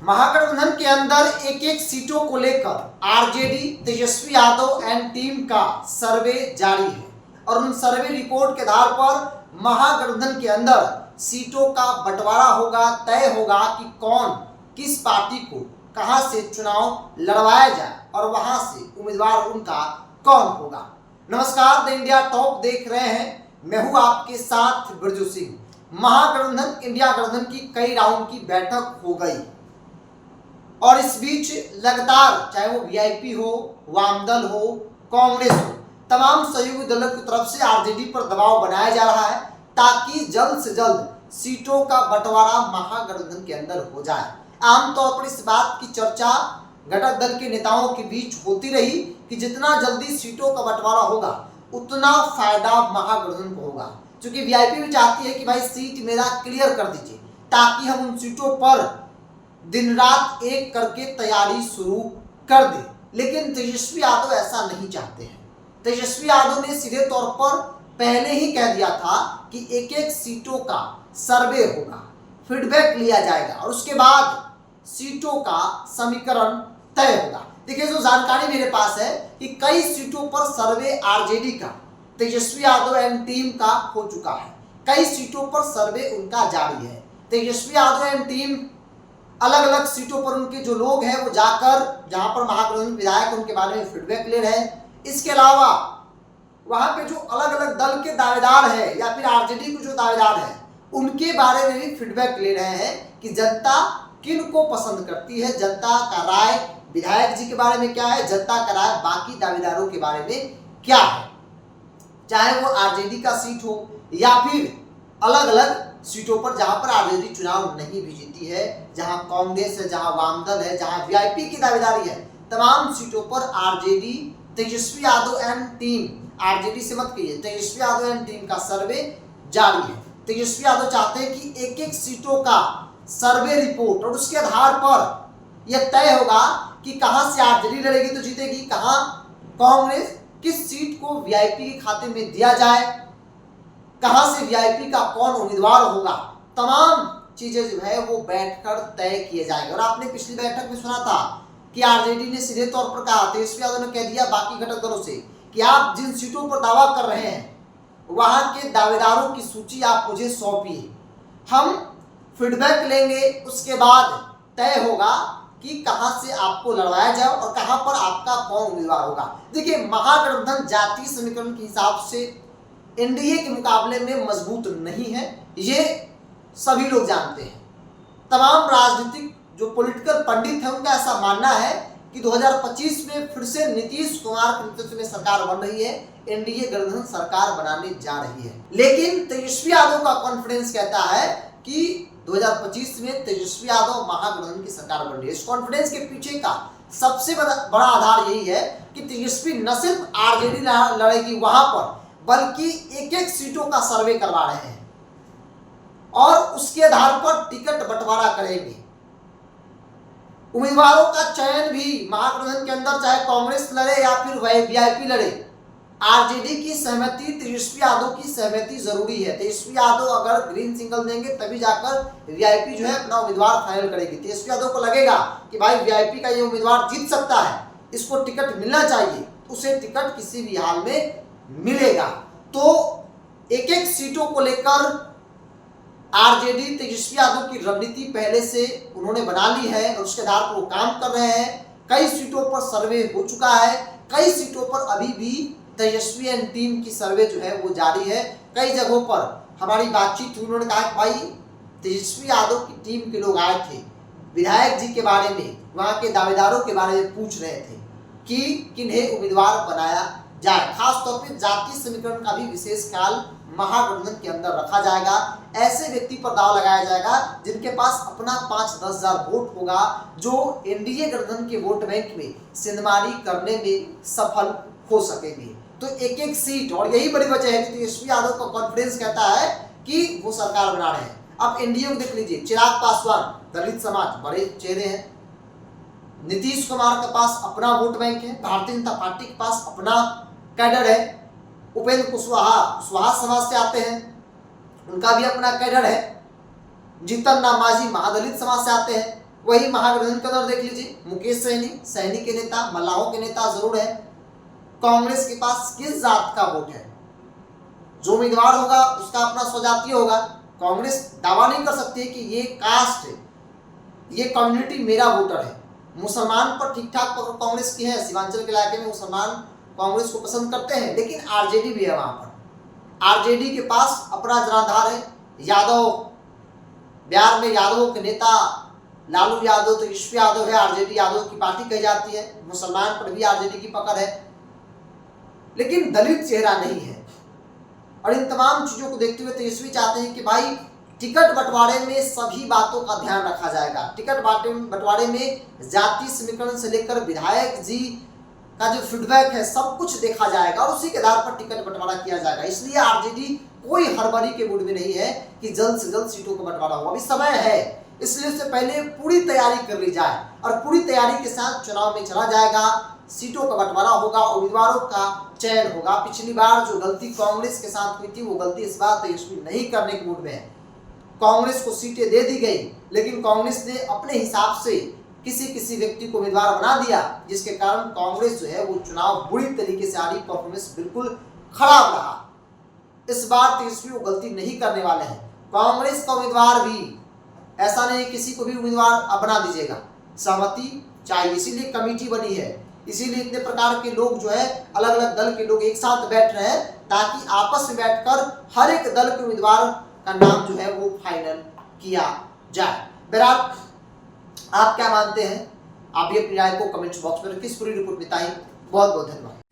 महागठबंधन के अंदर एक एक सीटों को लेकर RJD Tejashwi Yadav and team का सर्वे जारी है और उन सर्वे रिपोर्ट के आधार पर महागठबंधन के अंदर सीटों का बंटवारा होगा, तय होगा कि कौन किस पार्टी को कहां से चुनाव लड़वाया जाए और वहां से उम्मीदवार उनका कौन होगा। नमस्कार, द इंडिया टॉप देख रहे हैं, मैं हूं आपके साथ बिरजू सिंह। महागठबंधन इंडिया गठबंधन की कई राउंड की बैठक हो गई और इस बीच लगातार चाहे वो वीआईपी हो, वामदल हो, कांग्रेस हो, तमाम सहयोगी दलों की तरफ से आरजेडी पर दबाव बनाया जा रहा है ताकि जल्द से जल्द सीटों का बंटवारा महागठबंधन के अंदर हो जाए। आमतौर पर इस बात की चर्चा घटक दल के नेताओं के बीच होती रही कि जितना जल्दी सीटों का बंटवारा होगा उतना फायदा महागठबंधन को होगा, क्योंकि वीआईपी भी चाहती है कि भाई सीट मेरा क्लियर कर दीजिए ताकि हम उन सीटों पर दिन रात एक करके तैयारी शुरू कर दे। लेकिन तेजस्वी यादव ऐसा नहीं चाहते हैं। तेजस्वी यादव ने सीधे तौर पर पहले ही कह दिया था कि एक एक सीटों का सर्वे होगा, फीडबैक लिया जाएगा और उसके बाद सीटों का समीकरण तय होगा। देखिए, जो जानकारी मेरे पास है कि कई सीटों पर सर्वे आरजेडी का, तेजस्वी यादव एंड टीम का हो चुका है। कई सीटों पर सर्वे उनका जारी है। तेजस्वी यादव एंड टीम अलग अलग सीटों पर उनके जो लोग हैं वो जाकर जहां पर महागठबंधन विधायक उनके बारे में फीडबैक ले रहे हैं। इसके अलावा वहां पे जो अलग अलग दल के दावेदार हैं या फिर आरजेडी के जो दावेदार हैं उनके बारे में भी फीडबैक ले रहे हैं कि जनता किन को पसंद करती है, जनता का राय विधायक जी के बारे में क्या है, जनता का राय बाकी दावेदारों के बारे में क्या है, चाहे वो आरजेडी का सीट हो या फिर अलग अलग सीटों पर जहां पर आरजेडी चुनाव नहीं भी जीती है, जहां कांग्रेस है, जहां वामदल है, जहां वीआईपी की दावेदारी है, तमाम सीटों पर RJD Tejashwi Yadav and team, RJD से मत कहिए, तेजस्वी यादव एंड टीम का सर्वे जारी है। तेजस्वी यादव चाहते हैं कि एक एक सीटों का सर्वे रिपोर्ट और उसके आधार पर यह तय होगा कि कहां से आरजेडी लड़ेगी तो जीतेगी, कहां कांग्रेस, किस सीट को वीआईपी के खाते में दिया जाए, कहां से वीआईपी का कौन उम्मीदवार होगा, तमाम चीजें जो है वो बैठकर तय किए जाएंगे। और आपने पिछली बैठक में सुना था कि आरजेडी ने सीधे तौर पर कहा, तेजस्वी यादव ने कह दिया बाकी घटक दलों से कि आप जिन सीटों पर दावा कर रहे हैं वहां के दावेदारों की सूची आप मुझे सौंपिए, हम फीडबैक लेंगे, उसके बाद तय होगा कि कहां से आपको लड़वाया जाए और कहां पर आपका कौन उम्मीदवार होगा। देखिए, महागठबंधन जातीय समीकरण के हिसाब से एनडीए के मुकाबले में मजबूत नहीं है, ये सभी लोग जानते हैं। तमाम राजनीतिक जो पॉलिटिकल पंडित हैं उनका ऐसा मानना है कि 2025 में फिर से नीतीश कुमार के नेतृत्व में सरकार बन रही है, एनडीए गठबंधन सरकार बनाने जा रही है। लेकिन तेजस्वी यादव का कॉन्फिडेंस कहता है कि 2025 में तेजस्वी यादव महागठबंधन की सरकार बन रही है। इस कॉन्फिडेंस के पीछे का सबसे बड़ा आधार यही है कि तेजस्वी न सिर्फ आरजेडी लड़ेगी वहां पर, बल्कि एक एक सीटों का सर्वे करवा रहे हैं और उसके आधार पर टिकट बंटवारा करेंगे। उम्मीदवारों का चयन भी महागठबंधन के अंदर चाहे कांग्रेस लड़े या फिर वीआईपी लड़े, आरजेडी की सहमति, तेजस्वी यादव की सहमति जरूरी है। तेजस्वी यादव अगर ग्रीन सिग्नल देंगे तभी जाकर वीआईपी जो है अपना उम्मीदवार फाइनल करेगी। तेजस्वी यादव को लगेगा कि भाई वीआईपी का ये उम्मीदवार जीत सकता है, इसको टिकट मिलना चाहिए, उसे टिकट किसी भी हाल में मिलेगा। तो एक एक सीटों को लेकर आरजेडी तेजस्वी यादव की रणनीति पहले से उन्होंने बना ली है और उसके आधार पर वो काम कर रहे हैं। कई सीटों पर सर्वे हो चुका है, कई सीटों पर अभी भी तेजस्वी एंड टीम की सर्वे जो है वो जारी है। कई जगहों पर हमारी बातचीत हुई, उन्होंने कहा कि भाई तेजस्वी यादव की टीम के लोग आए थे, विधायक जी के बारे में, वहां के दावेदारों के बारे में पूछ रहे थे कि किन्हें उम्मीदवार बनाया जाए। खासतौर पर जातीय समीकरण का भी विशेष ख्याल महागठबंधन के अंदर रखा जाएगा। ऐसे व्यक्ति पर दाव लगाया जाएगा जिनके पास अपना 5-10 हजार वोट होगा, जो एनडीए गठबंधन के वोट बैंक में सिंधमारी करने में सफल हो सकेंगे। तो एक एक सीट, और यही बड़ी वजह है कि तेजस्वी यादव का कॉन्फिडेंस कहता है कि वो सरकार बना रहे हैं। अब एनडीए को देख लीजिए, चिराग पासवान, दलित समाज, बड़े चेहरे हैं। नीतीश कुमार के पास अपना वोट बैंक है, भारतीय जनता पार्टी के पास अपना कैडर है। उपेंद्र कुशवाहा समाज से आते हैं, उनका भी अपना कैडर है। जीतन राम मांझी महादलित समाज से आते हैं, वही महागठबंधन का दौर देख लीजिए, मुकेश सहनी, सहनी के नेता, मल्लाहों के नेता जरूर है। कांग्रेस के पास किस जात का वोट है? जो उम्मीदवार होगा उसका अपना स्वजातीय होगा। कांग्रेस दावा नहीं कर सकती कि ये कास्ट है, ये कम्युनिटी मेरा वोटर है। मुसलमान पर ठीक ठाक पकड़ कांग्रेस की है, सीमांचल के इलाके में मुसलमान कांग्रेस को पसंद करते हैं, लेकिन आरजेडी भी है वहां पर। आरजेडी के पास अपना जनाधार है। यादव, बिहार में यादवों के नेता लालू यादव, तेजस्वी यादव है, आरजेडी यादव की पार्टी कही जाती है। मुसलमान पर भी आरजेडी की पकड़ है, लेकिन दलित चेहरा नहीं है। और इन तमाम चीजों को देखते हुए तेजस्वी चाहते हैं कि भाई टिकट बंटवारे में सभी बातों का ध्यान रखा जाएगा। टिकट बंटवारे में जाति समीकरण से लेकर विधायक जी का जो फीडबैक है सब कुछ देखा जाएगा और उसी के आधार पर टिकट बंटवारा किया जाएगा। इसलिए आरजेडी कोई हड़बड़ी के मूड में नहीं है कि जल्द से जल्द सीटों का बंटवारा हो। अभी समय है, इसलिए उससे पहले पूरी तैयारी कर ली जाए और पूरी तैयारी के साथ चुनाव में चला जाएगा। सीटों का बंटवारा होगा, उम्मीदवारों का चयन होगा। पिछली बार जो गलती कांग्रेस के साथ हुई थी वो गलती इस बार तेजस्वी नहीं करने के मूड में है। कांग्रेस को सीटें दे दी गई, लेकिन कांग्रेस ने अपने हिसाब से किसी व्यक्ति को उम्मीदवार बना दिया, जिसके कारण कांग्रेस जो है वो चुनाव बुरी तरीके से आ रही, परफॉर्मेंस बिल्कुल खराब रहा। इस बार तेजस्वी वो गलती नहीं करने वाले हैं। कांग्रेस का उम्मीदवार भी ऐसा नहीं किसी को भी उम्मीदवार बना दीजिएगा, सहमति चाहिए, इसीलिए कमेटी बनी है, इसीलिए इतने प्रकार के लोग जो है अलग अलग दल के लोग एक साथ बैठ रहे हैं, ताकि आपस में बैठकर हर एक दल के उम्मीदवार का नाम जो है वो फाइनल किया जाए। बहरहाल आप क्या मानते हैं? आप भी अपनी राय को कमेंट बॉक्स में रखिए। इस पूरी रिपोर्ट बताइए। बहुत बहुत धन्यवाद।